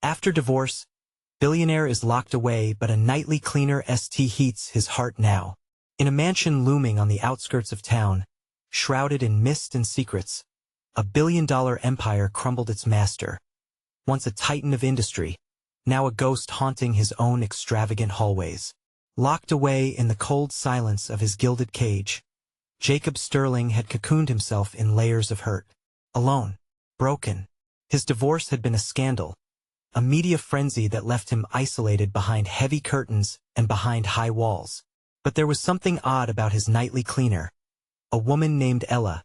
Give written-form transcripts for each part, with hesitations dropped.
After divorce, Billionaire is locked away, but a nightly cleaner st heats his heart now. In a mansion looming on the outskirts of town, shrouded in mist and secrets, a billion-dollar empire crumbled its master. Once a titan of industry, now a ghost haunting his own extravagant hallways. Locked away in the cold silence of his gilded cage, Jacob Sterling had cocooned himself in layers of hurt. Alone, broken. His divorce had been a scandal, a media frenzy that left him isolated behind heavy curtains and behind high walls. But there was something odd about his nightly cleaner, a woman named Ella,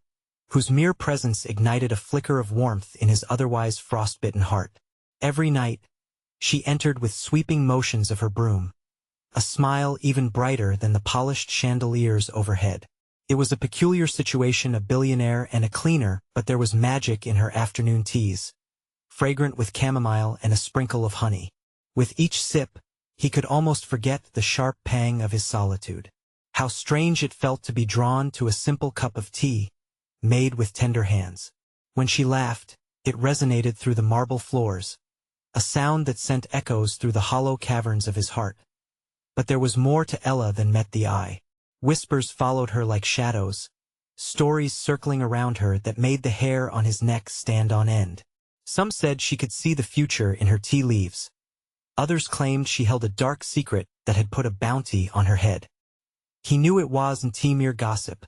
whose mere presence ignited a flicker of warmth in his otherwise frostbitten heart. Every night, she entered with sweeping motions of her broom, a smile even brighter than the polished chandeliers overhead. It was a peculiar situation, a billionaire and a cleaner, but there was magic in her afternoon teas, fragrant with chamomile and a sprinkle of honey. With each sip, he could almost forget the sharp pang of his solitude. How strange it felt to be drawn to a simple cup of tea, made with tender hands. When she laughed, it resonated through the marble floors, a sound that sent echoes through the hollow caverns of his heart. But there was more to Ella than met the eye. Whispers followed her like shadows, stories circling around her that made the hair on his neck stand on end. Some said she could see the future in her tea leaves. Others claimed she held a dark secret that had put a bounty on her head. He knew it wasn't mere gossip.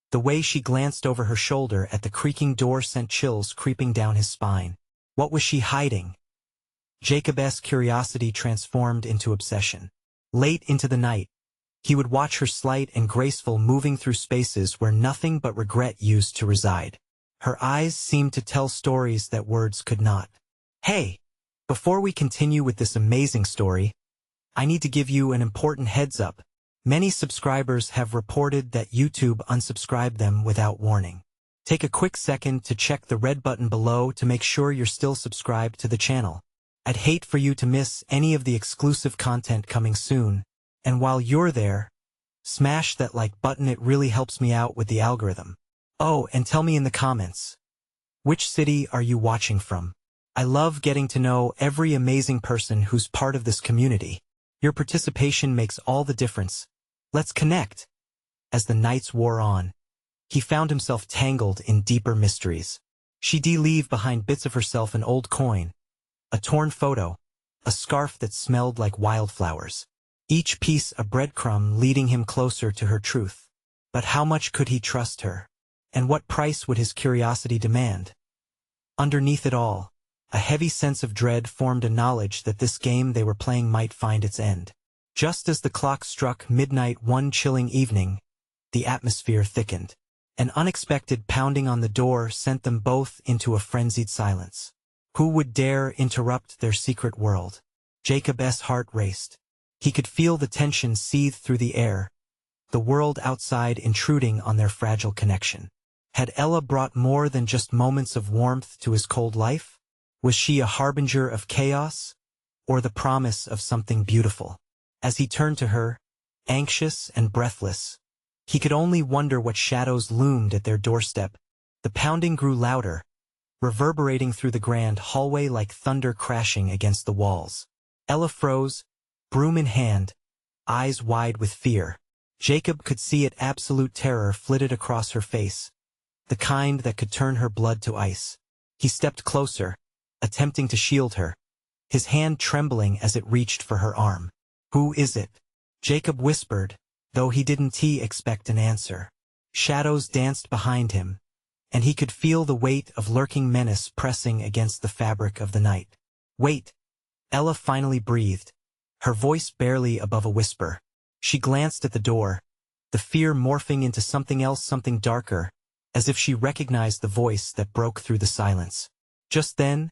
The way she glanced over her shoulder at the creaking door sent chills creeping down his spine. What was she hiding? Jacob's curiosity transformed into obsession. Late into the night, he would watch her slight and graceful, moving through spaces where nothing but regret used to reside. Her eyes seemed to tell stories that words could not. Hey! Before we continue with this amazing story, I need to give you an important heads up. Many subscribers have reported that YouTube unsubscribed them without warning. Take a quick second to check the red button below to make sure you're still subscribed to the channel. I'd hate for you to miss any of the exclusive content coming soon. And while you're there, smash that like button, it really helps me out with the algorithm. Oh, and tell me in the comments, which city are you watching from? I love getting to know every amazing person who's part of this community. Your participation makes all the difference. Let's connect. As the nights wore on, he found himself tangled in deeper mysteries. She'd leave behind bits of herself, an old coin, a torn photo, a scarf that smelled like wildflowers. Each piece a breadcrumb leading him closer to her truth. But how much could he trust her? And what price would his curiosity demand? Underneath it all, a heavy sense of dread formed, a knowledge that this game they were playing might find its end. Just as the clock struck midnight one chilling evening, the atmosphere thickened. An unexpected pounding on the door sent them both into a frenzied silence. Who would dare interrupt their secret world? Jacob's heart raced. He could feel the tension seethe through the air, the world outside intruding on their fragile connection. Had Ella brought more than just moments of warmth to his cold life? Was she a harbinger of chaos, or the promise of something beautiful? As he turned to her, anxious and breathless, he could only wonder what shadows loomed at their doorstep. The pounding grew louder, reverberating through the grand hallway like thunder crashing against the walls. Ella froze, broom in hand, eyes wide with fear. Jacob could see it. Absolute terror flitted across her face, the kind that could turn her blood to ice. He stepped closer, attempting to shield her, his hand trembling as it reached for her arm. "Who is it?" Jacob whispered, though he didn't expect an answer. Shadows danced behind him, and he could feel the weight of lurking menace pressing against the fabric of the night. "Wait," Ella finally breathed, her voice barely above a whisper. She glanced at the door, the fear morphing into something else, something darker, as if she recognized the voice that broke through the silence. Just then,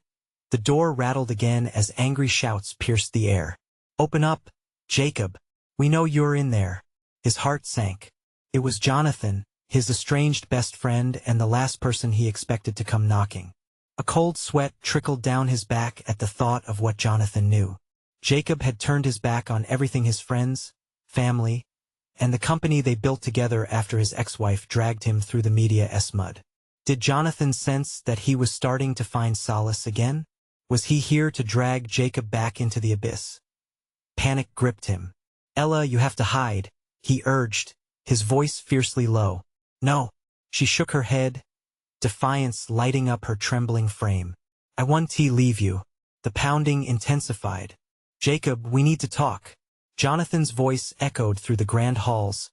the door rattled again as angry shouts pierced the air. "Open up, Jacob. We know you're in there." His heart sank. It was Jonathan, his estranged best friend and the last person he expected to come knocking. A cold sweat trickled down his back at the thought of what Jonathan knew. Jacob had turned his back on everything, his friends, family, and the company they built together after his ex-wife dragged him through the media's mud. Did Jonathan sense that he was starting to find solace again? Was he here to drag Jacob back into the abyss? Panic gripped him. Ella, you have to hide, he urged, his voice fiercely low. No. She shook her head, defiance lighting up her trembling frame. I want to leave you. The pounding intensified. Jacob, we need to talk. Jonathan's voice echoed through the grand halls,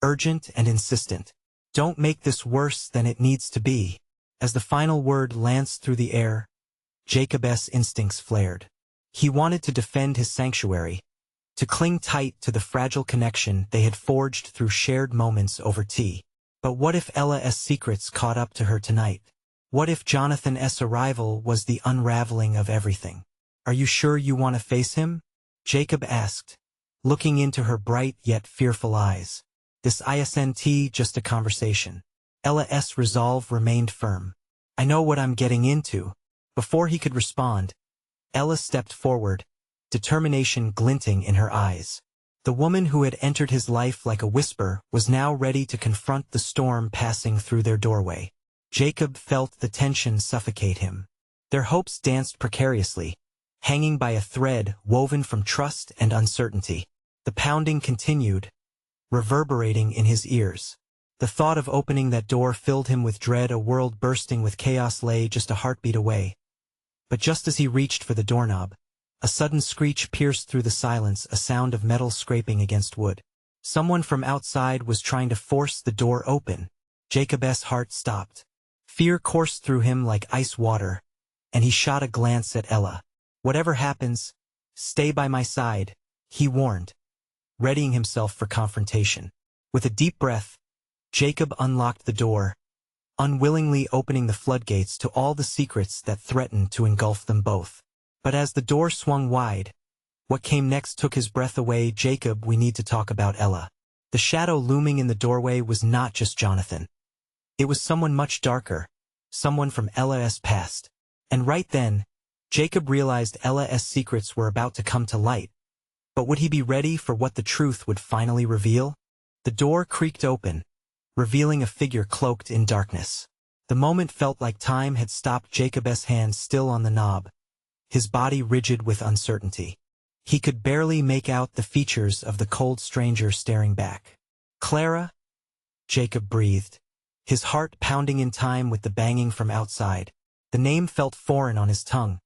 urgent and insistent. Don't make this worse than it needs to be. As the final word lanced through the air, Jacob's instincts flared. He wanted to defend his sanctuary, to cling tight to the fragile connection they had forged through shared moments over tea. But what if Ella's secrets caught up to her tonight? What if Jonathan's arrival was the unraveling of everything? Are you sure you want to face him? Jacob asked, looking into her bright yet fearful eyes. This isn't just a conversation. Ella's resolve remained firm. I know what I'm getting into. Before he could respond, Ella stepped forward, determination glinting in her eyes. The woman who had entered his life like a whisper was now ready to confront the storm passing through their doorway. Jacob felt the tension suffocate him. Their hopes danced precariously, hanging by a thread woven from trust and uncertainty. The pounding continued, reverberating in his ears. The thought of opening that door filled him with dread. A world bursting with chaos lay just a heartbeat away. But just as he reached for the doorknob, a sudden screech pierced through the silence, a sound of metal scraping against wood. Someone from outside was trying to force the door open. Jacob's heart stopped. Fear coursed through him like ice water, and he shot a glance at Ella. Whatever happens, stay by my side, he warned, readying himself for confrontation. With a deep breath, Jacob unlocked the door, unwillingly opening the floodgates to all the secrets that threatened to engulf them both. But as the door swung wide, what came next took his breath away. Jacob, we need to talk about Ella. The shadow looming in the doorway was not just Jonathan. It was someone much darker, someone from Ella's past. And right then, Jacob realized Ella's secrets were about to come to light. But would he be ready for what the truth would finally reveal? The door creaked open, revealing a figure cloaked in darkness. The moment felt like time had stopped. Jacob's hands still on the knob, his body rigid with uncertainty. He could barely make out the features of the cold stranger staring back. Clara? Jacob breathed, his heart pounding in time with the banging from outside. The name felt foreign on his tongue,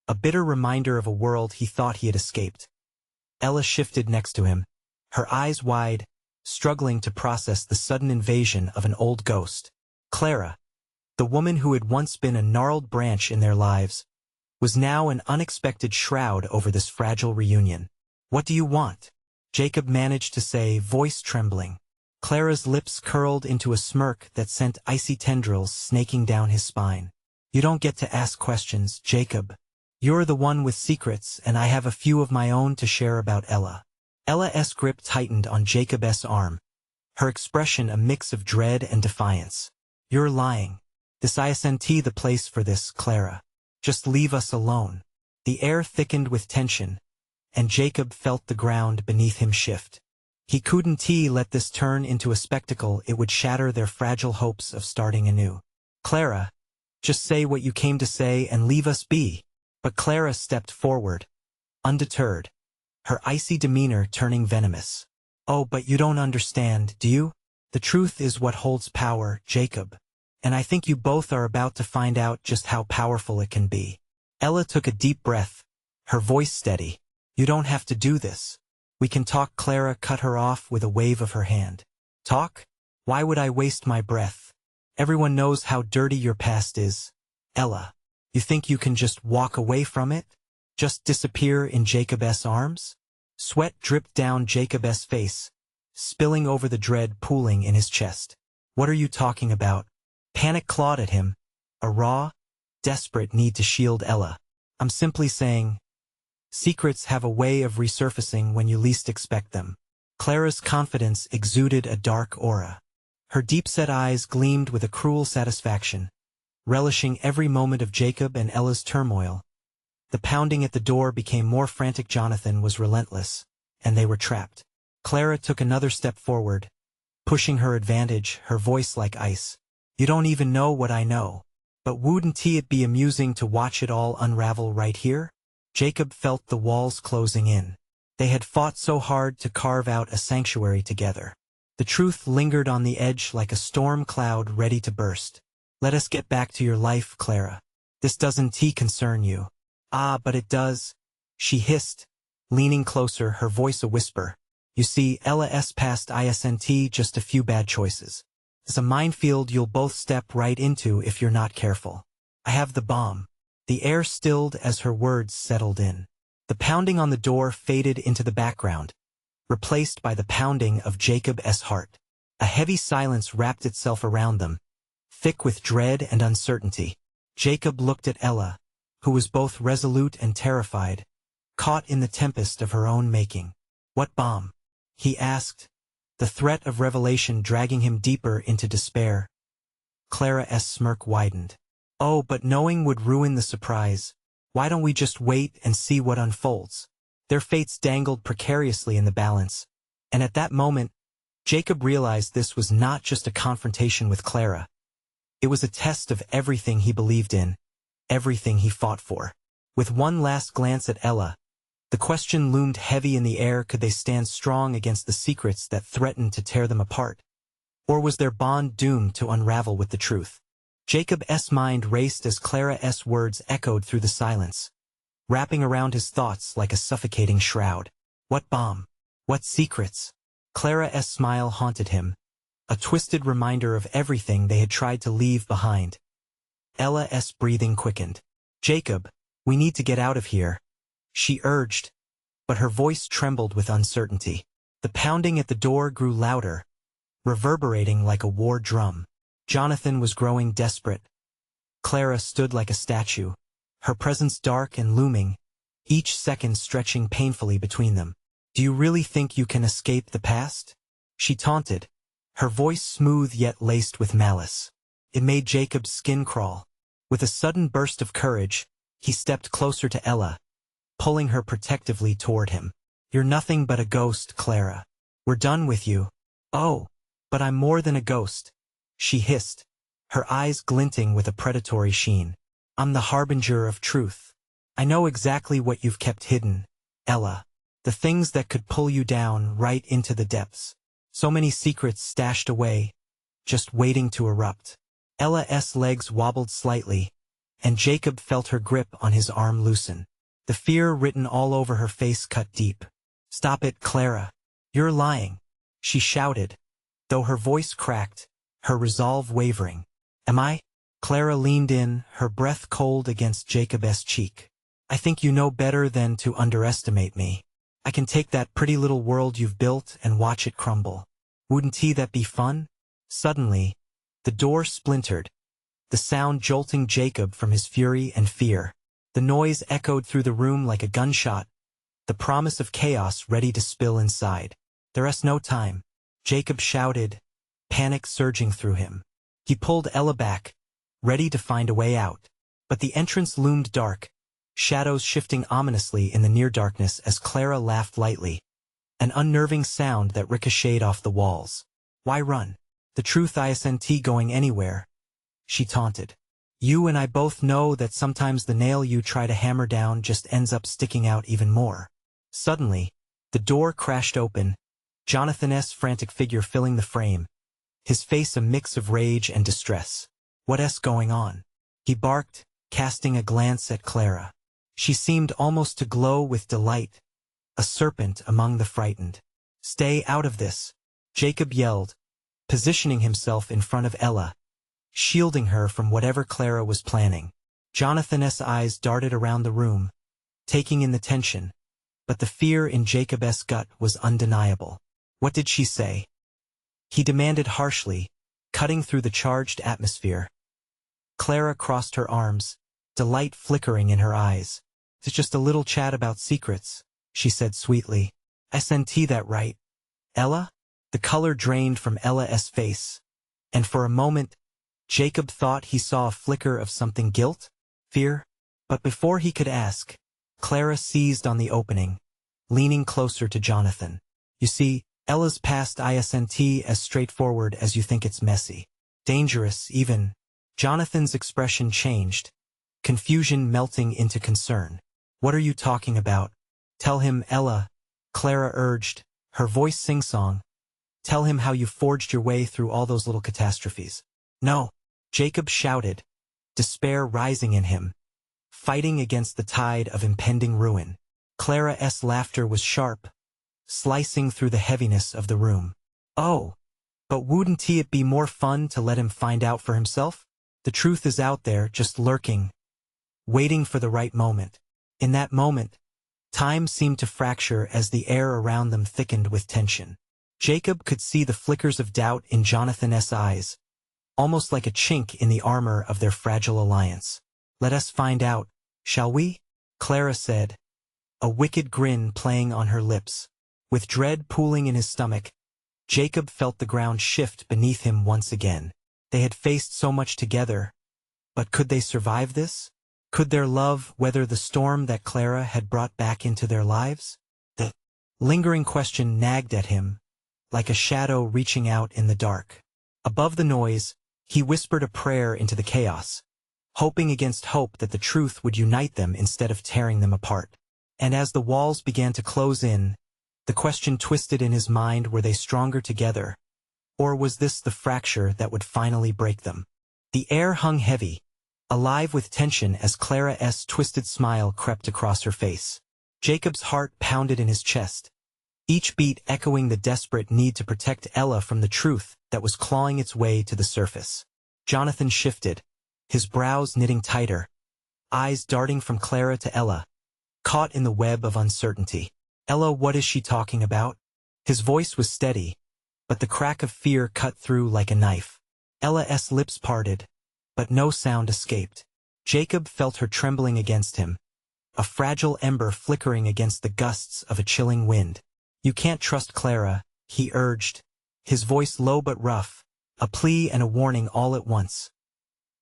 a bitter reminder of a world he thought he had escaped. Ella shifted next to him, her eyes wide, struggling to process the sudden invasion of an old ghost. Clara, the woman who had once been a gnarled branch in their lives, was now an unexpected shroud over this fragile reunion. What do you want? Jacob managed to say, voice trembling. Clara's lips curled into a smirk that sent icy tendrils snaking down his spine. You don't get to ask questions, Jacob. You're the one with secrets, and I have a few of my own to share about Ella. Ella's grip tightened on Jacob's arm, her expression a mix of dread and defiance. You're lying. This isn't the place for this, Clara. Just leave us alone. The air thickened with tension, and Jacob felt the ground beneath him shift. He couldn't let this turn into a spectacle. It would shatter their fragile hopes of starting anew. Clara, just say what you came to say and leave us be. But Clara stepped forward, undeterred, her icy demeanor turning venomous. Oh, but you don't understand, do you? The truth is what holds power, Jacob. And I think you both are about to find out just how powerful it can be. Ella took a deep breath, her voice steady. You don't have to do this. We can talk. Clara cut her off with a wave of her hand. Talk? Why would I waste my breath? Everyone knows how dirty your past is. Ella, you think you can just walk away from it? Just disappear in Jacob's arms? Sweat dripped down Jacob's face, spilling over the dread pooling in his chest. What are you talking about? Panic clawed at him, a raw, desperate need to shield Ella. I'm simply saying, secrets have a way of resurfacing when you least expect them. Clara's confidence exuded a dark aura. Her deep-set eyes gleamed with a cruel satisfaction, relishing every moment of Jacob and Ella's turmoil. The pounding at the door became more frantic. Jonathan was relentless, and they were trapped. Clara took another step forward, pushing her advantage, her voice like ice. You don't even know what I know. But wouldn't it be amusing to watch it all unravel right here? Jacob felt the walls closing in. They had fought so hard to carve out a sanctuary together. The truth lingered on the edge like a storm cloud ready to burst. Let us get back to your life, Clara. This doesn't concern you. Ah, but it does, she hissed, leaning closer, her voice a whisper. You see, Ella's past isn't just a few bad choices. It's a minefield you'll both step right into if you're not careful. I have the bomb. The air stilled as her words settled in. The pounding on the door faded into the background, replaced by the pounding of Jacob's heart. A heavy silence wrapped itself around them, thick with dread and uncertainty. Jacob looked at Ella, who was both resolute and terrified, caught in the tempest of her own making. What bomb? He asked, the threat of revelation dragging him deeper into despair. Clara's smirk widened. Oh, but knowing would ruin the surprise. Why don't we just wait and see what unfolds? Their fates dangled precariously in the balance, and at that moment, Jacob realized this was not just a confrontation with Clara. It was a test of everything he believed in, everything he fought for. With one last glance at Ella, the question loomed heavy in the air: could they stand strong against the secrets that threatened to tear them apart? Or was their bond doomed to unravel with the truth? Jacob's mind raced as Clara's words echoed through the silence, wrapping around his thoughts like a suffocating shroud. What bomb? What secrets? Clara's smile haunted him, a twisted reminder of everything they had tried to leave behind. Ella's breathing quickened. Jacob, we need to get out of here, she urged, but her voice trembled with uncertainty. The pounding at the door grew louder, reverberating like a war drum. Jonathan was growing desperate. Clara stood like a statue, her presence dark and looming, each second stretching painfully between them. Do you really think you can escape the past? She taunted, her voice smooth yet laced with malice. It made Jacob's skin crawl. With a sudden burst of courage, he stepped closer to Ella, pulling her protectively toward him. You're nothing but a ghost, Clara. We're done with you. Oh, but I'm more than a ghost, she hissed, her eyes glinting with a predatory sheen. I'm the harbinger of truth. I know exactly what you've kept hidden, Ella. The things that could pull you down right into the depths. So many secrets stashed away, just waiting to erupt. Ella's legs wobbled slightly, and Jacob felt her grip on his arm loosen. The fear written all over her face cut deep. Stop it, Clara. You're lying, she shouted, though her voice cracked, her resolve wavering. Am I? Clara leaned in, her breath cold against Jacob's cheek. I think you know better than to underestimate me. I can take that pretty little world you've built and watch it crumble. Wouldn't that be fun? Suddenly, the door splintered, the sound jolting Jacob from his fury and fear. The noise echoed through the room like a gunshot, the promise of chaos ready to spill inside. There's no time, Jacob shouted, panic surging through him. He pulled Ella back, ready to find a way out. But the entrance loomed dark, shadows shifting ominously in the near darkness as Clara laughed lightly, an unnerving sound that ricocheted off the walls. Why run? The truth isn't going anywhere, she taunted. You and I both know that sometimes the nail you try to hammer down just ends up sticking out even more. Suddenly, the door crashed open, Jonathan's frantic figure filling the frame, his face a mix of rage and distress. What's going on? He barked, casting a glance at Clara. She seemed almost to glow with delight, a serpent among the frightened. Stay out of this, Jacob yelled, positioning himself in front of Ella, shielding her from whatever Clara was planning. Jonathan's eyes darted around the room, taking in the tension, but the fear in Jacob's gut was undeniable. What did she say? He demanded harshly, cutting through the charged atmosphere. Clara crossed her arms, delight flickering in her eyes. It's just a little chat about secrets, she said sweetly. Isn't that right, Ella? The color drained from Ella's face, and for a moment, Jacob thought he saw a flicker of something: guilt? Fear? But before he could ask, Clara seized on the opening, leaning closer to Jonathan. You see, Ella's past isn't as straightforward as you think. It's messy. Dangerous, even, Jonathan's expression changed, confusion melting into concern. What are you talking about? Tell him, Ella, Clara urged, her voice sing-song. Tell him how you forged your way through all those little catastrophes. No, Jacob shouted, despair rising in him, fighting against the tide of impending ruin. Clara's laughter was sharp, slicing through the heaviness of the room. Oh, but wouldn't it be more fun to let him find out for himself? The truth is out there, just lurking, waiting for the right moment. In that moment, time seemed to fracture as the air around them thickened with tension. Jacob could see the flickers of doubt in Jonathan's eyes, almost like a chink in the armor of their fragile alliance. Let us find out, shall we? Clara said, a wicked grin playing on her lips. With dread pooling in his stomach, Jacob felt the ground shift beneath him once again. They had faced so much together, but could they survive this? Could their love weather the storm that Clara had brought back into their lives? The lingering question nagged at him, like a shadow reaching out in the dark. Above the noise, he whispered a prayer into the chaos, hoping against hope that the truth would unite them instead of tearing them apart. And as the walls began to close in, the question twisted in his mind, were they stronger together? Or was this the fracture that would finally break them? The air hung heavy, alive with tension as Clara's twisted smile crept across her face. Jacob's heart pounded in his chest, each beat echoing the desperate need to protect Ella from the truth that was clawing its way to the surface. Jonathan shifted, his brows knitting tighter, eyes darting from Clara to Ella, caught in the web of uncertainty. Ella, what is she talking about? His voice was steady, but the crack of fear cut through like a knife. Ella's lips parted, but no sound escaped. Jacob felt her trembling against him, a fragile ember flickering against the gusts of a chilling wind. You can't trust Clara, he urged, his voice low but rough, a plea and a warning all at once.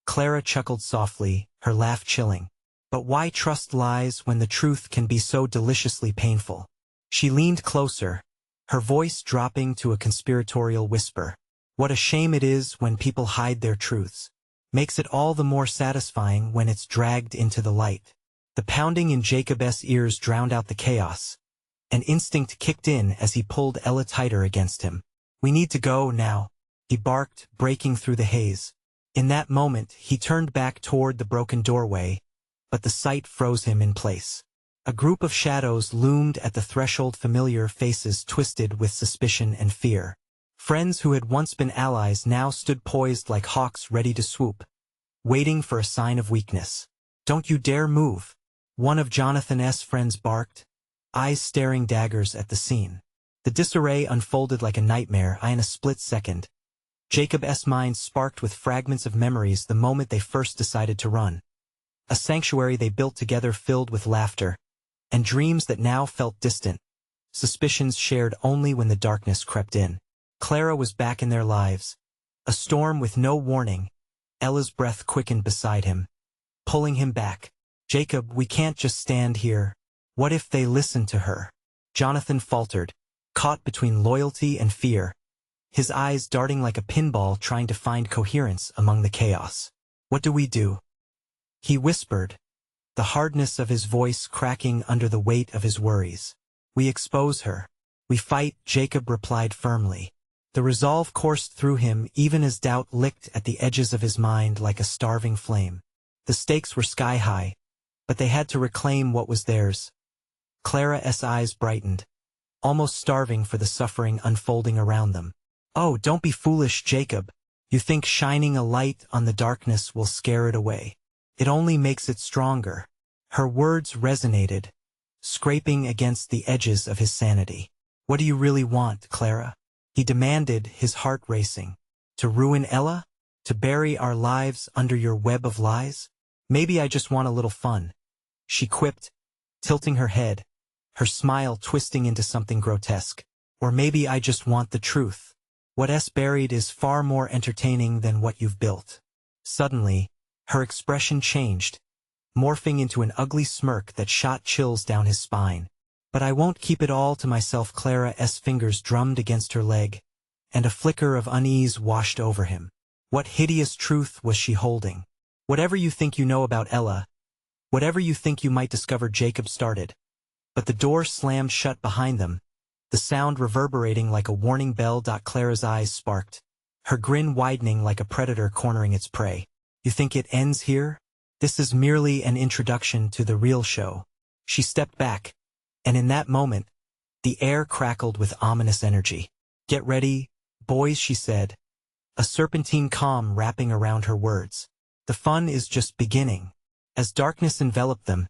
Clara chuckled softly, her laugh chilling. But why trust lies when the truth can be so deliciously painful? She leaned closer, her voice dropping to a conspiratorial whisper. What a shame it is when people hide their truths. Makes it all the more satisfying when it's dragged into the light. The pounding in Jacob's ears drowned out the chaos. An instinct kicked in as he pulled Ella tighter against him. We need to go now, he barked, breaking through the haze. In that moment, he turned back toward the broken doorway, but the sight froze him in place. A group of shadows loomed at the threshold, familiar faces twisted with suspicion and fear. Friends who had once been allies now stood poised like hawks ready to swoop, waiting for a sign of weakness. Don't you dare move, one of Jonathan's friends barked, eyes staring daggers at the scene. The disarray unfolded like a nightmare in a split second. Jacob's mind sparked with fragments of memories the moment they first decided to run. A sanctuary they built together filled with laughter, and dreams that now felt distant, suspicions shared only when the darkness crept in. Clara was back in their lives, a storm with no warning. Ella's breath quickened beside him, pulling him back. Jacob, we can't just stand here. What if they listen to her? Jonathan faltered, caught between loyalty and fear, his eyes darting like a pinball trying to find coherence among the chaos. What do we do? He whispered, the hardness of his voice cracking under the weight of his worries. We expose her. We fight, Jacob replied firmly. The resolve coursed through him even as doubt licked at the edges of his mind like a starving flame. The stakes were sky high, but they had to reclaim what was theirs. Clara's eyes brightened, almost starving for the suffering unfolding around them. Oh, don't be foolish, Jacob. You think shining a light on the darkness will scare it away. It only makes it stronger. Her words resonated, scraping against the edges of his sanity. What do you really want, Clara? He demanded, his heart racing. To ruin Ella? To bury our lives under your web of lies? Maybe I just want a little fun, she quipped, tilting her head, her smile twisting into something grotesque. Or maybe I just want the truth. What's buried is far more entertaining than what you've built. Suddenly, her expression changed, morphing into an ugly smirk that shot chills down his spine. But I won't keep it all to myself. Clara's fingers drummed against her leg, and a flicker of unease washed over him. What hideous truth was she holding? Whatever you think you know about Ella, whatever you think you might discover, Jacob started. But the door slammed shut behind them, the sound reverberating like a warning bell. Clara's eyes sparked, her grin widening like a predator cornering its prey. You think it ends here? This is merely an introduction to the real show. She stepped back, and in that moment, the air crackled with ominous energy. Get ready, boys, she said, a serpentine calm wrapping around her words. The fun is just beginning. As darkness enveloped them,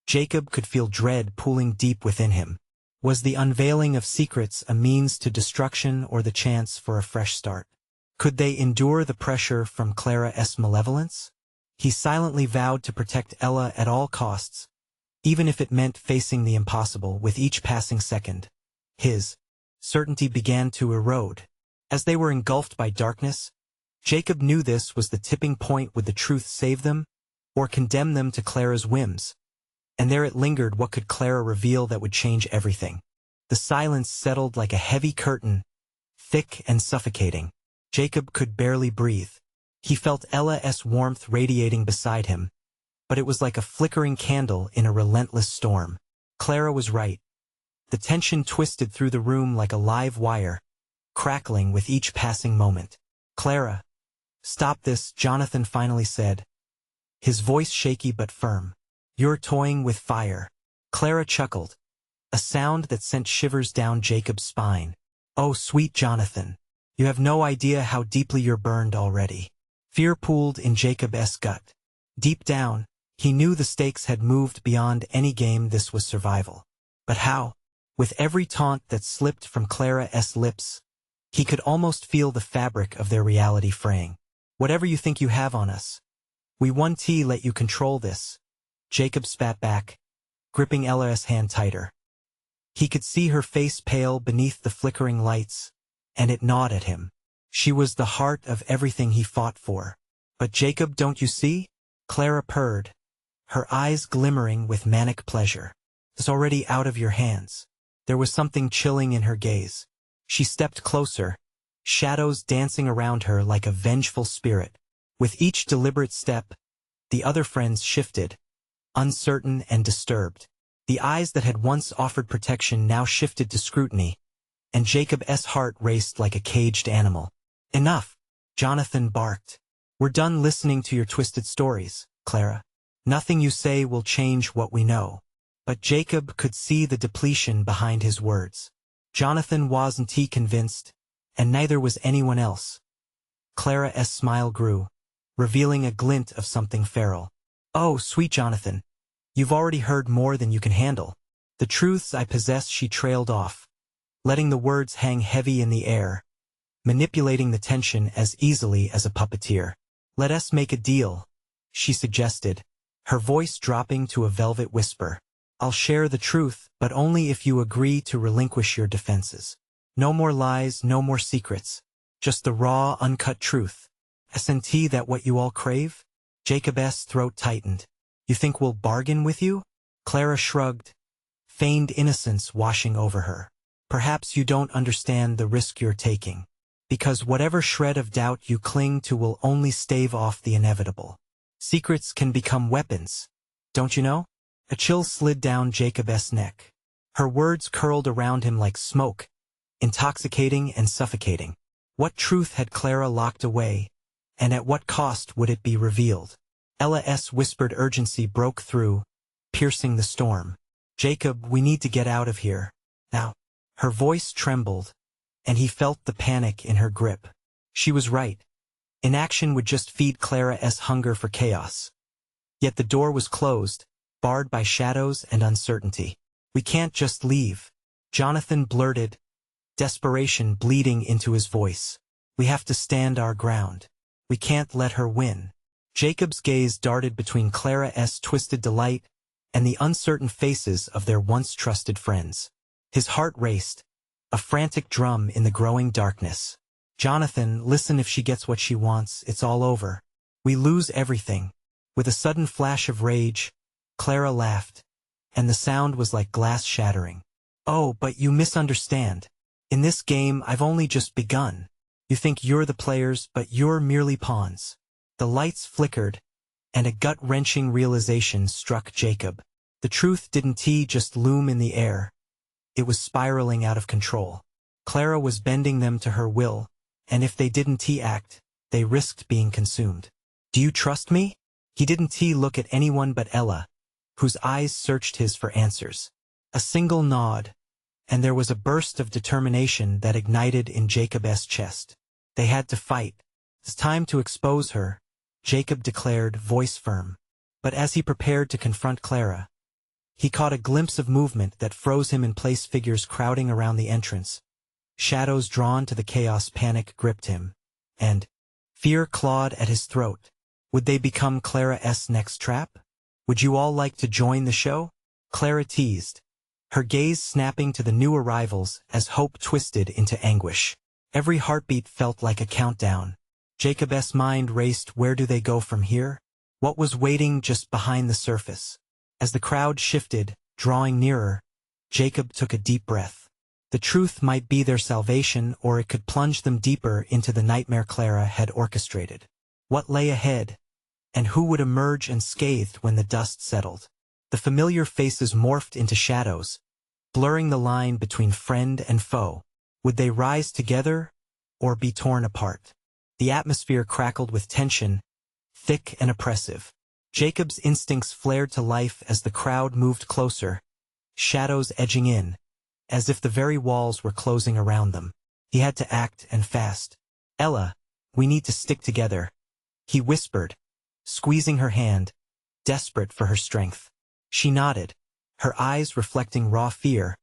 Jacob could feel dread pooling deep within him. Was the unveiling of secrets a means to destruction or the chance for a fresh start? Could they endure the pressure from Clara's malevolence? He silently vowed to protect Ella at all costs, even if it meant facing the impossible. With each passing second, his certainty began to erode. As they were engulfed by darkness, Jacob knew this was the tipping point. Would the truth save them, or condemn them to Clara's whims? And there it lingered. What could Clara reveal that would change everything? The silence settled like a heavy curtain, thick and suffocating. Jacob could barely breathe. He felt Ella's warmth radiating beside him, but it was like a flickering candle in a relentless storm. Clara was right. The tension twisted through the room like a live wire, crackling with each passing moment. Clara, stop this, Jonathan finally said, his voice shaky but firm. You're toying with fire. Clara chuckled, a sound that sent shivers down Jacob's spine. Oh, sweet Jonathan, you have no idea how deeply you're burned already. Fear pooled in Jacob's gut. Deep down, he knew the stakes had moved beyond any game. This was survival. But how? With every taunt that slipped from Clara's lips, he could almost feel the fabric of their reality fraying. Whatever you think you have on us, we won't let you control this. Jacob spat back, gripping Ella's hand tighter. He could see her face pale beneath the flickering lights, and it gnawed at him. She was the heart of everything he fought for. But Jacob, don't you see? Clara purred, her eyes glimmering with manic pleasure. It's already out of your hands. There was something chilling in her gaze. She stepped closer, shadows dancing around her like a vengeful spirit. With each deliberate step, the other friends shifted, uncertain and disturbed. The eyes that had once offered protection now shifted to scrutiny, and Jacob's heart raced like a caged animal. Enough, Jonathan barked. We're done listening to your twisted stories, Clara. Nothing you say will change what we know. But Jacob could see the depletion behind his words. Jonathan wasn't convinced, and neither was anyone else. Clara's smile grew, revealing a glint of something feral. Oh, sweet Jonathan, you've already heard more than you can handle. The truths I possess, she trailed off, letting the words hang heavy in the air, manipulating the tension as easily as a puppeteer. Let us make a deal, she suggested, her voice dropping to a velvet whisper. I'll share the truth, but only if you agree to relinquish your defenses. No more lies, no more secrets. Just the raw, uncut truth. Isn't that what you all crave? Jacob's throat tightened. You think we'll bargain with you? Clara shrugged, feigned innocence washing over her. Perhaps you don't understand the risk you're taking. Because whatever shred of doubt you cling to will only stave off the inevitable. Secrets can become weapons, don't you know? A chill slid down Jacob's neck. Her words curled around him like smoke, intoxicating and suffocating. What truth had Clara locked away, and at what cost would it be revealed? Ella's whispered urgency broke through, piercing the storm. Jacob, we need to get out of here. Now. Her voice trembled, and he felt the panic in her grip. She was right. Inaction would just feed Clara's hunger for chaos. Yet the door was closed, barred by shadows and uncertainty. We can't just leave, Jonathan blurted, desperation bleeding into his voice. We have to stand our ground. We can't let her win. Jacob's gaze darted between Clara's twisted delight and the uncertain faces of their once trusted friends. His heart raced, a frantic drum in the growing darkness. Jonathan, listen, if she gets what she wants, it's all over. We lose everything. With a sudden flash of rage, Clara laughed, and the sound was like glass shattering. Oh, but you misunderstand. In this game, I've only just begun. You think you're the players, but you're merely pawns. The lights flickered, and a gut-wrenching realization struck Jacob. The truth didn't just loom in the air. It was spiraling out of control. Clara was bending them to her will, and if they didn't act, they risked being consumed. Do you trust me? He didn't look at anyone but Ella, whose eyes searched his for answers. A single nod, and there was a burst of determination that ignited in Jacob's chest. They had to fight. It's time to expose her, Jacob declared, voice firm. But as he prepared to confront Clara, he caught a glimpse of movement that froze him in place, figures crowding around the entrance. Shadows drawn to the chaos, panic gripped him, and fear clawed at his throat. Would they become Clara's next trap? Would you all like to join the show? Clara teased, her gaze snapping to the new arrivals as hope twisted into anguish. Every heartbeat felt like a countdown. Jacob's mind raced. Where do they go from here? What was waiting just behind the surface? As the crowd shifted, drawing nearer, Jacob took a deep breath. The truth might be their salvation, or it could plunge them deeper into the nightmare Clara had orchestrated. What lay ahead? And who would emerge unscathed when the dust settled? The familiar faces morphed into shadows, blurring the line between friend and foe. Would they rise together, or be torn apart? The atmosphere crackled with tension, thick and oppressive. Jacob's instincts flared to life as the crowd moved closer, shadows edging in, as if the very walls were closing around them. He had to act, and fast. Ella, we need to stick together, he whispered, squeezing her hand, desperate for her strength. She nodded, her eyes reflecting raw fear,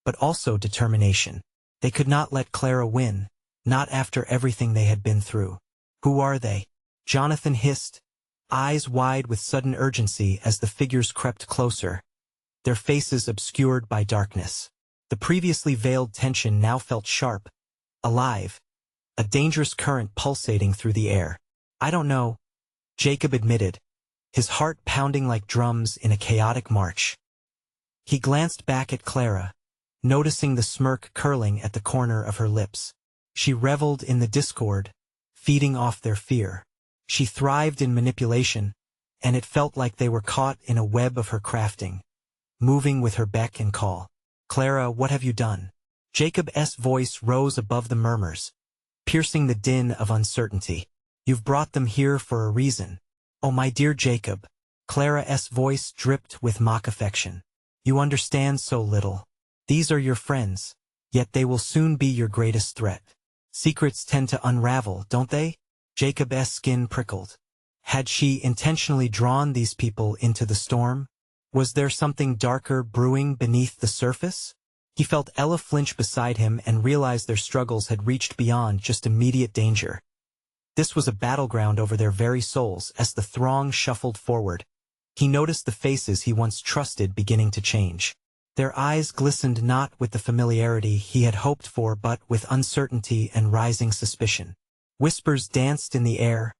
but also determination. They could not let Clara win, not after everything they had been through. Who are they? Jonathan hissed, eyes wide with sudden urgency as the figures crept closer, their faces obscured by darkness. The previously veiled tension now felt sharp, alive, a dangerous current pulsating through the air. I don't know, Jacob admitted, his heart pounding like drums in a chaotic march. He glanced back at Clara, noticing the smirk curling at the corner of her lips. She reveled in the discord, feeding off their fear. She thrived in manipulation, and it felt like they were caught in a web of her crafting, moving with her beck and call. Clara, what have you done? Jacob's voice rose above the murmurs, piercing the din of uncertainty. You've brought them here for a reason. Oh, my dear Jacob. Clara's voice dripped with mock affection. You understand so little. These are your friends, yet they will soon be your greatest threat. Secrets tend to unravel, don't they? Jacob's skin prickled. Had she intentionally drawn these people into the storm? Was there something darker brewing beneath the surface? He felt Ella flinch beside him and realized their struggles had reached beyond just immediate danger. This was a battleground over their very souls. As the throng shuffled forward, he noticed the faces he once trusted beginning to change. Their eyes glistened not with the familiarity he had hoped for but with uncertainty and rising suspicion. Whispers danced in the air,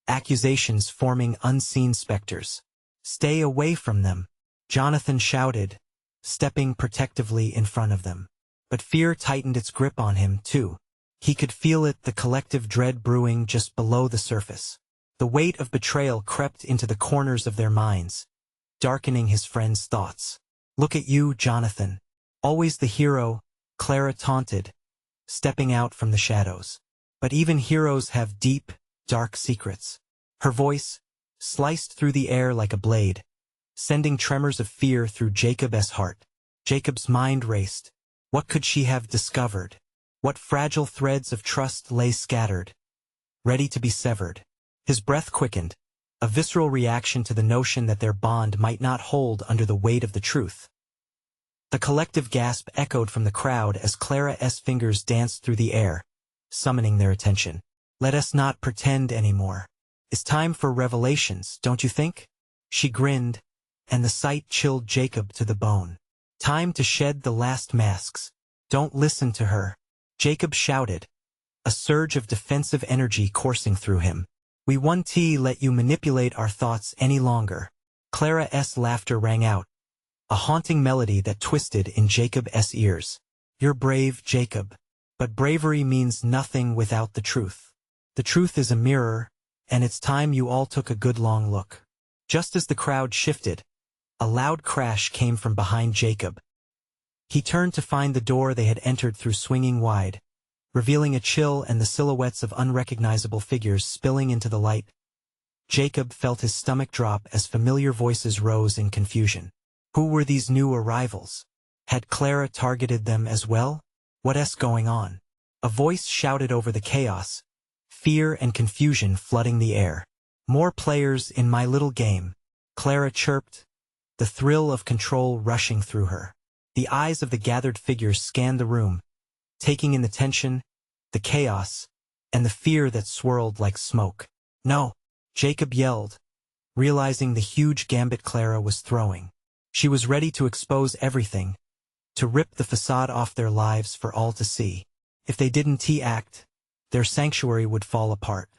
accusations forming unseen specters. Stay away from them, Jonathan shouted, stepping protectively in front of them. But fear tightened its grip on him, too. He could feel it, the collective dread brewing just below the surface. The weight of betrayal crept into the corners of their minds, darkening his friend's thoughts. Look at you, Jonathan. Always the hero, Clara taunted, stepping out from the shadows. But even heroes have deep, dark secrets. Her voice sliced through the air like a blade, sending tremors of fear through Jacob's heart. Jacob's mind raced. What could she have discovered? What fragile threads of trust lay scattered, ready to be severed? His breath quickened, a visceral reaction to the notion that their bond might not hold under the weight of the truth. The collective gasp echoed from the crowd as Clara's fingers danced through the air, summoning their attention. Let us not pretend anymore. It's time for revelations, don't you think? She grinned, and the sight chilled Jacob to the bone. Time to shed the last masks. Don't listen to her, Jacob shouted, a surge of defensive energy coursing through him. We won't let you manipulate our thoughts any longer. Clara's laughter rang out, a haunting melody that twisted in Jacob's ears. You're brave, Jacob. But bravery means nothing without the truth. The truth is a mirror, and it's time you all took a good long look. Just as the crowd shifted, a loud crash came from behind Jacob. He turned to find the door they had entered through swinging wide, revealing a chill and the silhouettes of unrecognizable figures spilling into the light. Jacob felt his stomach drop as familiar voices rose in confusion. Who were these new arrivals? Had Clara targeted them as well? What's going on? A voice shouted over the chaos, fear and confusion flooding the air. More players in my little game, Clara chirped, the thrill of control rushing through her. The eyes of the gathered figures scanned the room, taking in the tension, the chaos, and the fear that swirled like smoke. No, Jacob yelled, realizing the huge gambit Clara was throwing. She was ready to expose everything, to rip the facade off their lives for all to see. If they didn't act, their sanctuary would fall apart.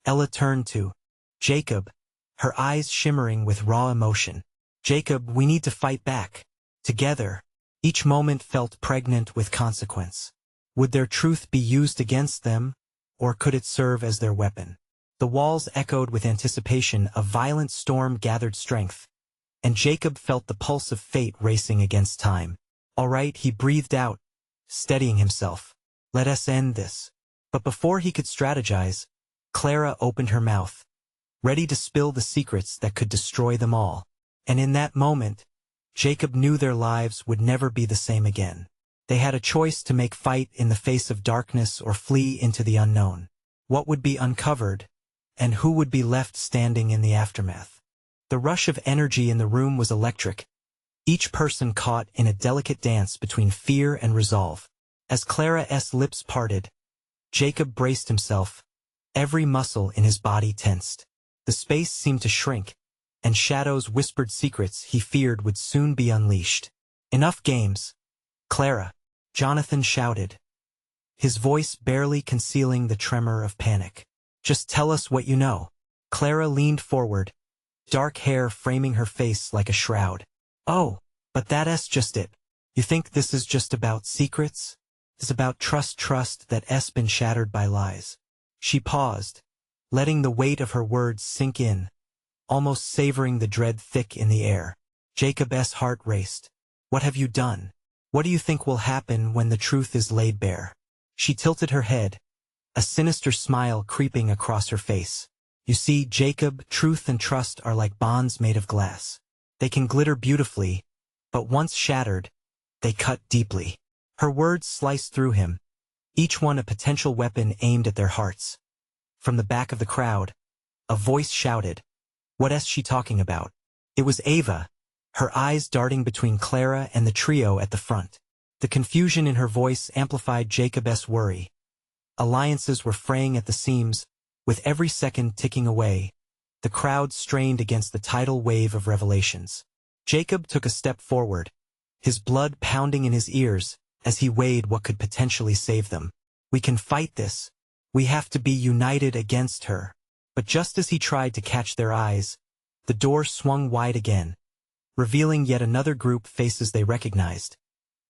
Ella turned to Jacob, her eyes shimmering with raw emotion. Jacob, we need to fight back. Together. Each moment felt pregnant with consequence. Would their truth be used against them, or could it serve as their weapon? The walls echoed with anticipation. A violent storm gathered strength, and Jacob felt the pulse of fate racing against time. All right, he breathed out, steadying himself. Let us end this. But before he could strategize, Clara opened her mouth, ready to spill the secrets that could destroy them all. And in that moment, Jacob knew their lives would never be the same again. They had a choice to make: fight in the face of darkness or flee into the unknown. What would be uncovered, and who would be left standing in the aftermath? The rush of energy in the room was electric, each person caught in a delicate dance between fear and resolve. As Clara's lips parted, Jacob braced himself, every muscle in his body tensed. The space seemed to shrink, and shadows whispered secrets he feared would soon be unleashed. Enough games, Clara, Jonathan shouted, his voice barely concealing the tremor of panic. Just tell us what you know. Clara leaned forward, dark hair framing her face like a shroud. Oh, but that's just it. You think this is just about secrets? It's about trust that's been shattered by lies. She paused, letting the weight of her words sink in, almost savoring the dread thick in the air. Jacob's heart raced. What have you done? What do you think will happen when the truth is laid bare? She tilted her head, a sinister smile creeping across her face. You see, Jacob, truth and trust are like bonds made of glass. They can glitter beautifully, but once shattered, they cut deeply. Her words sliced through him, each one a potential weapon aimed at their hearts. From the back of the crowd, a voice shouted, "What's she talking about?" It was Ava, her eyes darting between Clara and the trio at the front. The confusion in her voice amplified Jacob's worry. Alliances were fraying at the seams, with every second ticking away. The crowd strained against the tidal wave of revelations. Jacob took a step forward, his blood pounding in his ears as he weighed what could potentially save them. We can fight this. We have to be united against her. But just as he tried to catch their eyes, the door swung wide again, revealing yet another group faces they recognized,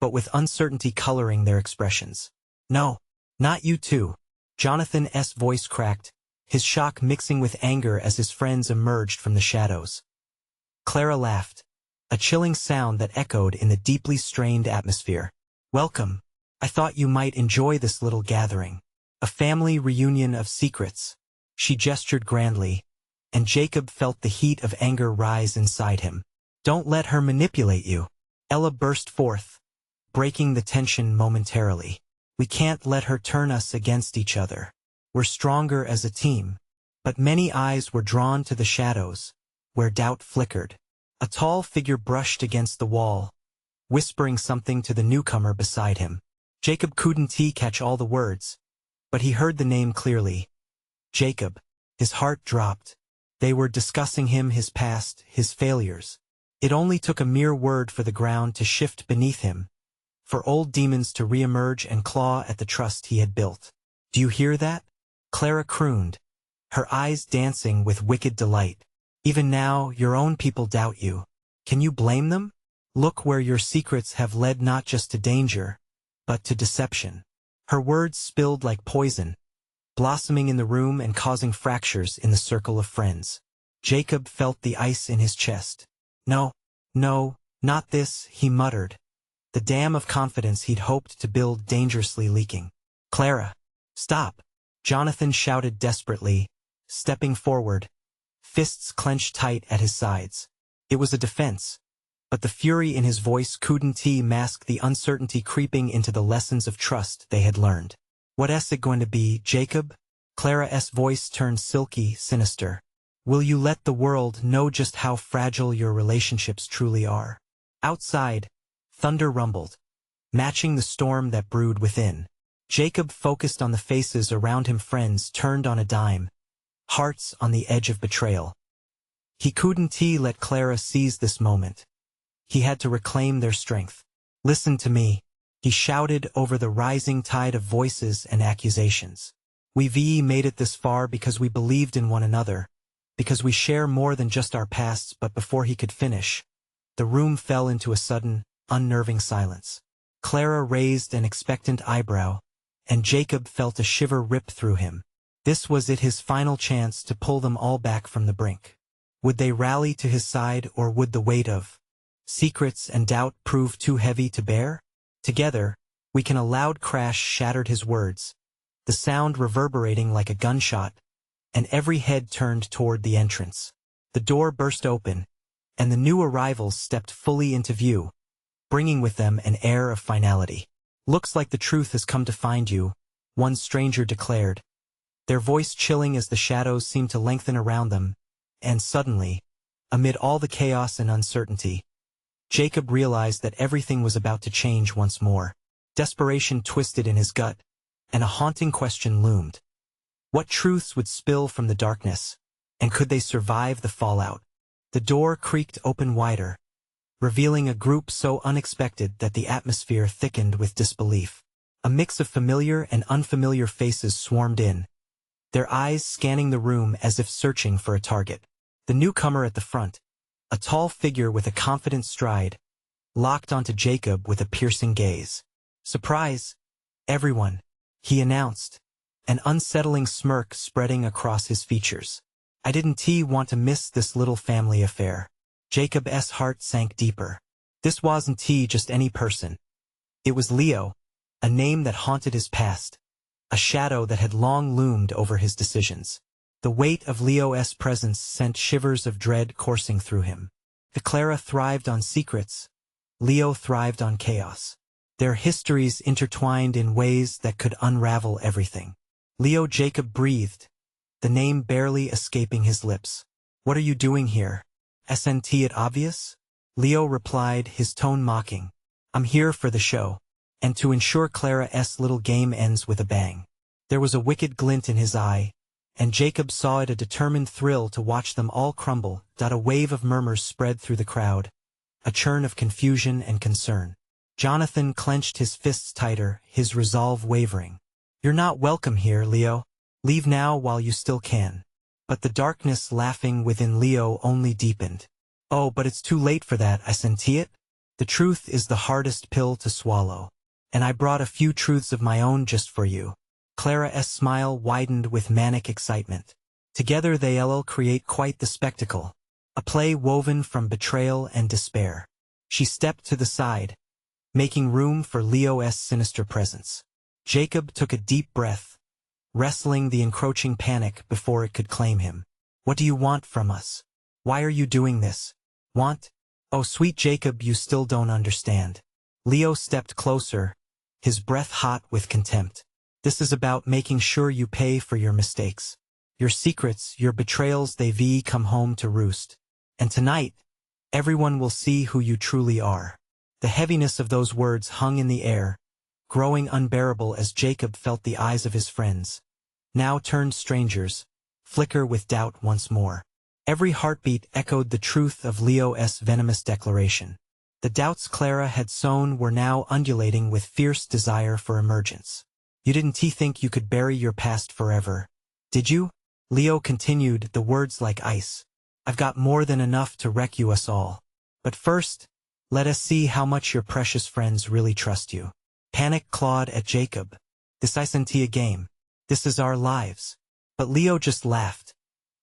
but with uncertainty coloring their expressions. No, not you two. Jonathan's voice cracked, his shock mixing with anger as his friends emerged from the shadows. Clara laughed, a chilling sound that echoed in the deeply strained atmosphere. Welcome. I thought you might enjoy this little gathering. A family reunion of secrets. She gestured grandly, and Jacob felt the heat of anger rise inside him. Don't let her manipulate you. Ella burst forth, breaking the tension momentarily. We can't let her turn us against each other. We're stronger as a team. But many eyes were drawn to the shadows, where doubt flickered. A tall figure brushed against the wall, whispering something to the newcomer beside him. Jacob couldn't catch all the words, but he heard the name clearly. Jacob. His heart dropped. They were discussing him, his past, his failures. It only took a mere word for the ground to shift beneath him, for old demons to reemerge and claw at the trust he had built. Do you hear that? Clara crooned, her eyes dancing with wicked delight. Even now, your own people doubt you. Can you blame them? Look where your secrets have led, not just to danger, but to deception. Her words spilled like poison, blossoming in the room and causing fractures in the circle of friends. Jacob felt the ice in his chest. No, no, not this, he muttered. The dam of confidence he'd hoped to build dangerously leaking. Clara! Stop! Jonathan shouted desperately, stepping forward, fists clenched tight at his sides. It was a defense, but the fury in his voice couldn't mask the uncertainty creeping into the lessons of trust they had learned. What's it going to be, Jacob? Clara's voice turned silky, sinister. Will you let the world know just how fragile your relationships truly are? Outside, thunder rumbled, matching the storm that brewed within. Jacob focused on the faces around him. Friends turned on a dime, hearts on the edge of betrayal. He couldn't let Clara seize this moment. He had to reclaim their strength. Listen to me, he shouted over the rising tide of voices and accusations. We've made it this far because we believed in one another, because we share more than just our pasts. But before he could finish, the room fell into a sudden, unnerving silence. Clara raised an expectant eyebrow, and Jacob felt a shiver rip through him. This was it, his final chance to pull them all back from the brink. Would they rally to his side, or would the weight of secrets and doubt prove too heavy to bear? Together, we can. A loud crash shattered his words, the sound reverberating like a gunshot, and every head turned toward the entrance. The door burst open, and the new arrivals stepped fully into view, bringing with them an air of finality. Looks like the truth has come to find you, one stranger declared, their voice chilling as the shadows seemed to lengthen around them. And suddenly, amid all the chaos and uncertainty, Jacob realized that everything was about to change once more. Desperation twisted in his gut, and a haunting question loomed. What truths would spill from the darkness, and could they survive the fallout? The door creaked open wider, revealing a group so unexpected that the atmosphere thickened with disbelief. A mix of familiar and unfamiliar faces swarmed in, their eyes scanning the room as if searching for a target. The newcomer at the front, a tall figure with a confident stride, locked onto Jacob with a piercing gaze. Surprise, everyone, he announced, an unsettling smirk spreading across his features. I didn't want to miss this little family affair. Jacob's heart sank deeper. This wasn't just any person. It was Leo, a name that haunted his past, a shadow that had long loomed over his decisions. The weight of Leo's presence sent shivers of dread coursing through him. The Clara thrived on secrets, Leo thrived on chaos. Their histories intertwined in ways that could unravel everything. Leo. Jacob breathed, the name barely escaping his lips. What are you doing here? Isn't it obvious? Leo replied, his tone mocking. I'm here for the show, and to ensure Clara's little game ends with a bang. There was a wicked glint in his eye, and Jacob saw it, a determined thrill to watch them all crumble. A wave of murmurs spread through the crowd, a churn of confusion and concern. Jonathan clenched his fists tighter, his resolve wavering. You're not welcome here, Leo. Leave now while you still can. But the darkness laughing within Leo only deepened. Oh, but it's too late for that, isn't it? The truth is the hardest pill to swallow. And I brought a few truths of my own just for you. Clara's smile widened with manic excitement. Together they'll create quite the spectacle. A play woven from betrayal and despair. She stepped to the side, making room for Leo's sinister presence. Jacob took a deep breath, wrestling the encroaching panic before it could claim him. What do you want from us? Why are you doing this? Want? Oh, sweet Jacob, you still don't understand. Leo stepped closer, his breath hot with contempt. This is about making sure you pay for your mistakes. Your secrets, your betrayals, they've come home to roost. And tonight, everyone will see who you truly are. The heaviness of those words hung in the air, growing unbearable as Jacob felt the eyes of his friends, now turned strangers, flicker with doubt once more. Every heartbeat echoed the truth of Leo's venomous declaration. The doubts Clara had sown were now undulating with fierce desire for emergence. You didn't think you could bury your past forever, did you? Leo continued, the words like ice. I've got more than enough to wreck you us all. But first, let us see how much your precious friends really trust you. Panic clawed at Jacob. This isn't a game. This is our lives. But Leo just laughed,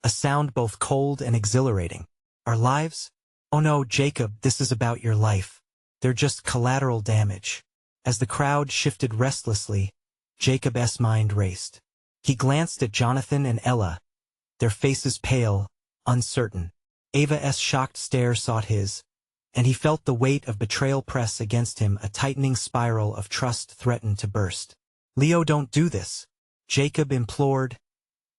a sound both cold and exhilarating. Our lives? Oh no, Jacob, this is about your life. They're just collateral damage. As the crowd shifted restlessly, Jacob's mind raced. He glanced at Jonathan and Ella, their faces pale, uncertain. Ava's shocked stare sought his, and he felt the weight of betrayal press against him. A tightening spiral of trust threatened to burst. Leo, don't do this, Jacob implored,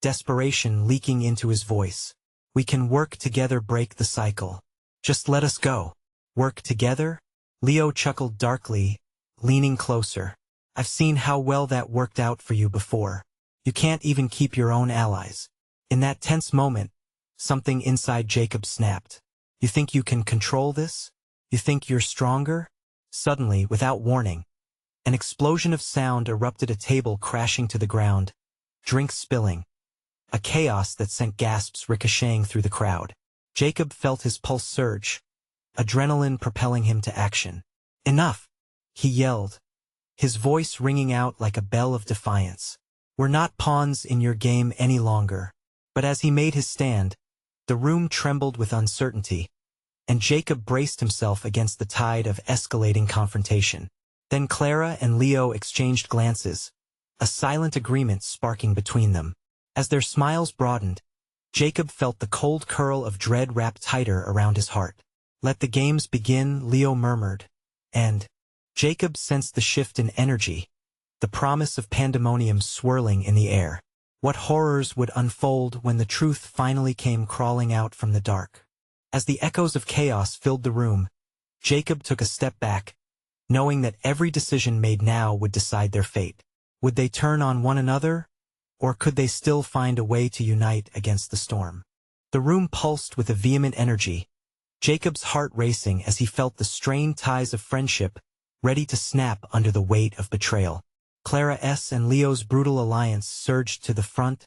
desperation leaking into his voice. We can work together, break the cycle. Just let us go. Work together? Leo chuckled darkly, leaning closer. I've seen how well that worked out for you before. You can't even keep your own allies. In that tense moment, something inside Jacob snapped. You think you can control this? You think you're stronger? Suddenly, without warning, an explosion of sound erupted, a table crashing to the ground, drinks spilling, a chaos that sent gasps ricocheting through the crowd. Jacob felt his pulse surge, adrenaline propelling him to action. Enough, he yelled, his voice ringing out like a bell of defiance. We're not pawns in your game any longer. But as he made his stand, the room trembled with uncertainty, and Jacob braced himself against the tide of escalating confrontation. Then Clara and Leo exchanged glances, a silent agreement sparking between them. As their smiles broadened, Jacob felt the cold curl of dread wrap tighter around his heart. Let the games begin, Leo murmured, and Jacob sensed the shift in energy, the promise of pandemonium swirling in the air. What horrors would unfold when the truth finally came crawling out from the dark? As the echoes of chaos filled the room, Jacob took a step back, knowing that every decision made now would decide their fate. Would they turn on one another, or could they still find a way to unite against the storm? The room pulsed with a vehement energy, Jacob's heart racing as he felt the strained ties of friendship ready to snap under the weight of betrayal. Clara's and Leo's brutal alliance surged to the front,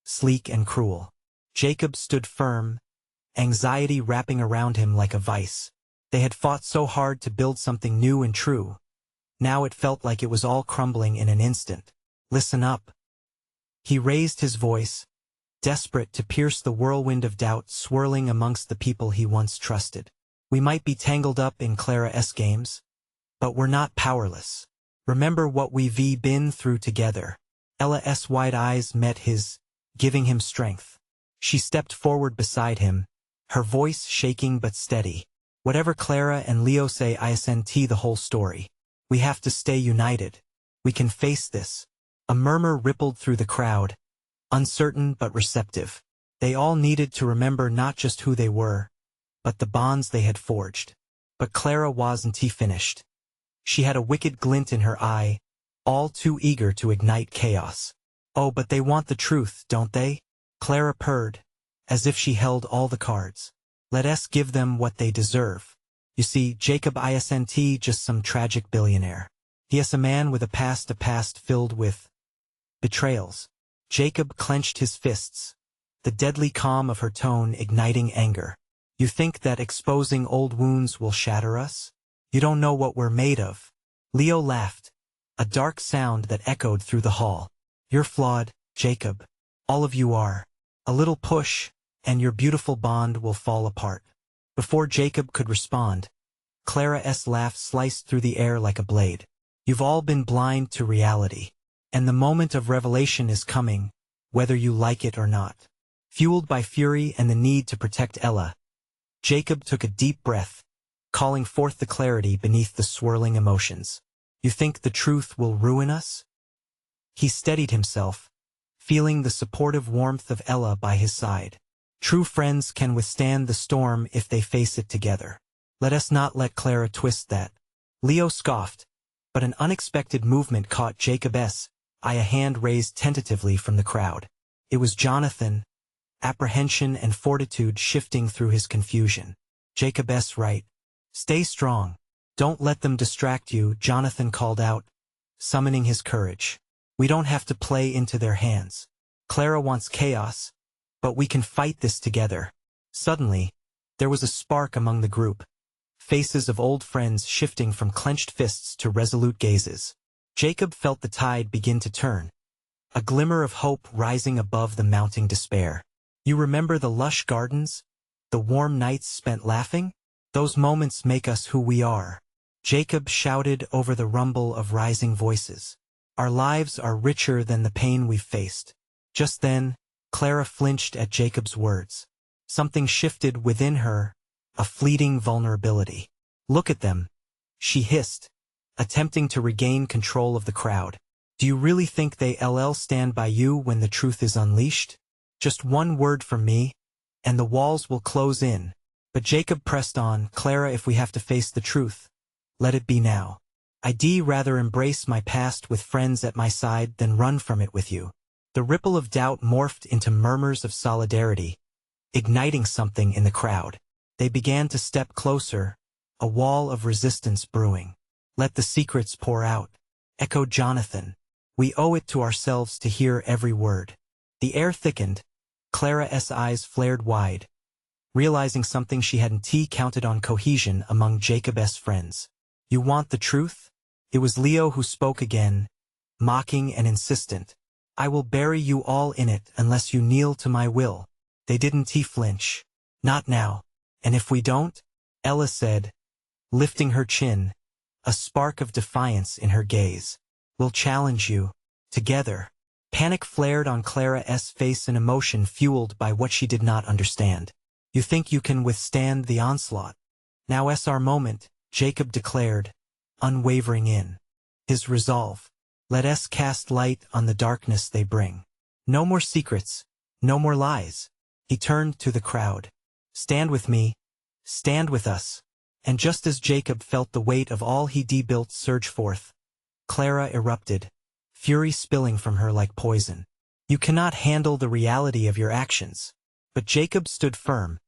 sleek and cruel. Jacob stood firm, anxiety wrapping around him like a vice. They had fought so hard to build something new and true. Now it felt like it was all crumbling in an instant. Listen up. He raised his voice, desperate to pierce the whirlwind of doubt swirling amongst the people he once trusted. We might be tangled up in Clara's games, but we're not powerless. Remember what we've been through together. Ella's wide eyes met his, giving him strength. She stepped forward beside him, her voice shaking but steady. Whatever Clara and Leo say, isn't the whole story. We have to stay united. We can face this. A murmur rippled through the crowd, uncertain but receptive. They all needed to remember not just who they were, but the bonds they had forged. But Clara wasn't finished. She had a wicked glint in her eye, all too eager to ignite chaos. Oh, but they want the truth, don't they? Clara purred, as if she held all the cards. Let us give them what they deserve. You see, Jacob isn't just some tragic billionaire. He is a man with a past filled with betrayals. Jacob clenched his fists, the deadly calm of her tone igniting anger. You think that exposing old wounds will shatter us? You don't know what we're made of. Leo laughed, a dark sound that echoed through the hall. You're flawed, Jacob. All of you are. A little push, and your beautiful bond will fall apart. Before Jacob could respond, Clara's laugh sliced through the air like a blade. You've all been blind to reality, and the moment of revelation is coming, whether you like it or not. Fueled by fury and the need to protect Ella, Jacob took a deep breath, calling forth the clarity beneath the swirling emotions. You think the truth will ruin us? He steadied himself, feeling the supportive warmth of Ella by his side. True friends can withstand the storm if they face it together. Let us not let Clara twist that. Leo scoffed, but an unexpected movement caught Jacob's eye, a hand raised tentatively from the crowd. It was Jonathan, apprehension and fortitude shifting through his confusion. Jacob's right. Stay strong. Don't let them distract you, Jonathan called out, summoning his courage. We don't have to play into their hands. Clara wants chaos, but we can fight this together. Suddenly, there was a spark among the group, faces of old friends shifting from clenched fists to resolute gazes. Jacob felt the tide begin to turn, a glimmer of hope rising above the mounting despair. You remember the lush gardens? The warm nights spent laughing? Those moments make us who we are. Jacob shouted over the rumble of rising voices. Our lives are richer than the pain we've faced. Just then, Clara flinched at Jacob's words. Something shifted within her, a fleeting vulnerability. Look at them, she hissed, attempting to regain control of the crowd. Do you really think they'll stand by you when the truth is unleashed? Just one word from me, and the walls will close in. But Jacob pressed on. Clara, if we have to face the truth, let it be now. I'd rather embrace my past with friends at my side than run from it with you. The ripple of doubt morphed into murmurs of solidarity, igniting something in the crowd. They began to step closer, a wall of resistance brewing. Let the secrets pour out, echoed Jonathan. We owe it to ourselves to hear every word. The air thickened. Clara's eyes flared wide, realizing something she hadn't counted on: cohesion among Jacob's friends. You want the truth? It was Leo who spoke again, mocking and insistent. I will bury you all in it unless you kneel to my will. They didn't flinch. Not now. And if we don't? Ella said, lifting her chin, a spark of defiance in her gaze. We'll challenge you. Together. Panic flared on Clara's face, an emotion fueled by what she did not understand. You think you can withstand the onslaught? Now's our moment, Jacob declared, unwavering in his resolve. Let us cast light on the darkness they bring. No more secrets, no more lies. He turned to the crowd. Stand with me, stand with us. And just as Jacob felt the weight of all he built surge forth, Clara erupted, fury spilling from her like poison. You cannot handle the reality of your actions. But Jacob stood firm,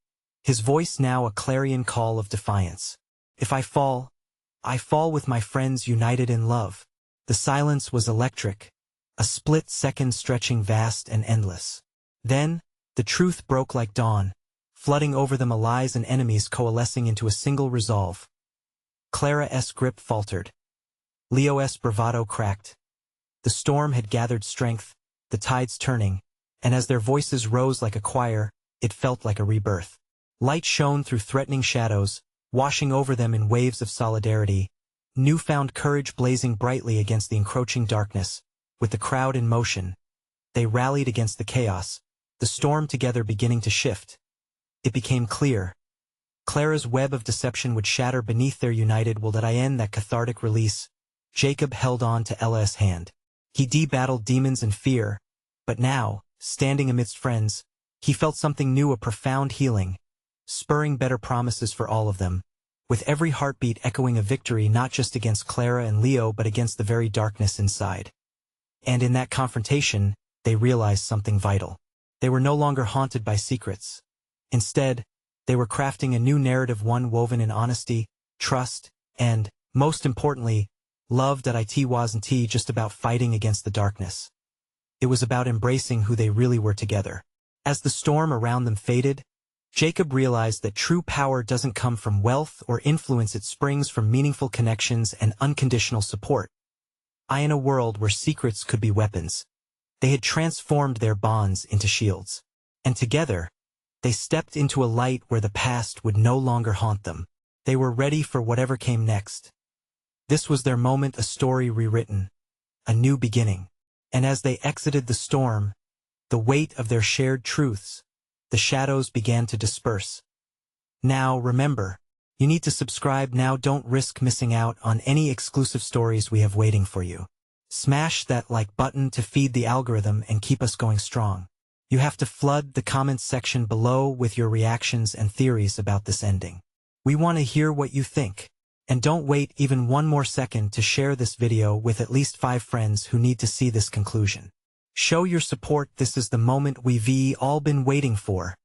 his voice now a clarion call of defiance. If I fall with my friends united in love. The silence was electric, a split second stretching vast and endless. Then, the truth broke like dawn, flooding over them, allies and enemies coalescing into a single resolve. Clara's grip faltered. Leo's bravado cracked. The storm had gathered strength, the tides turning, and as their voices rose like a choir, it felt like a rebirth. Light shone through threatening shadows, washing over them in waves of solidarity, newfound courage blazing brightly against the encroaching darkness. With the crowd in motion, they rallied against the chaos, the storm together beginning to shift. It became clear. Clara's web of deception would shatter beneath their united will. That cathartic release. Jacob held on to Ella's hand. He battled demons and fear, but now, standing amidst friends, he felt something new, a profound healing, spurring better promises for all of them, with every heartbeat echoing a victory not just against Clara and Leo but against the very darkness inside. And in that confrontation, they realized something vital. They were no longer haunted by secrets. Instead, they were crafting a new narrative, one woven in honesty, trust, and, most importantly, love. It wasn't just about fighting against the darkness. It was about embracing who they really were together. As the storm around them faded, Jacob realized that true power doesn't come from wealth or influence, it springs from meaningful connections and unconditional support. In a world where secrets could be weapons, they had transformed their bonds into shields. And together, they stepped into a light where the past would no longer haunt them. They were ready for whatever came next. This was their moment, a story rewritten, a new beginning. And as they exited the storm, the weight of their shared truths, the shadows began to disperse. Now, remember, you need to subscribe now. Don't risk missing out on any exclusive stories we have waiting for you. Smash that like button to feed the algorithm and keep us going strong. You have to flood the comments section below with your reactions and theories about this ending. We want to hear what you think. And don't wait even one more second to share this video with at least 5 friends who need to see this conclusion. Show your support. This is the moment we've all been waiting for.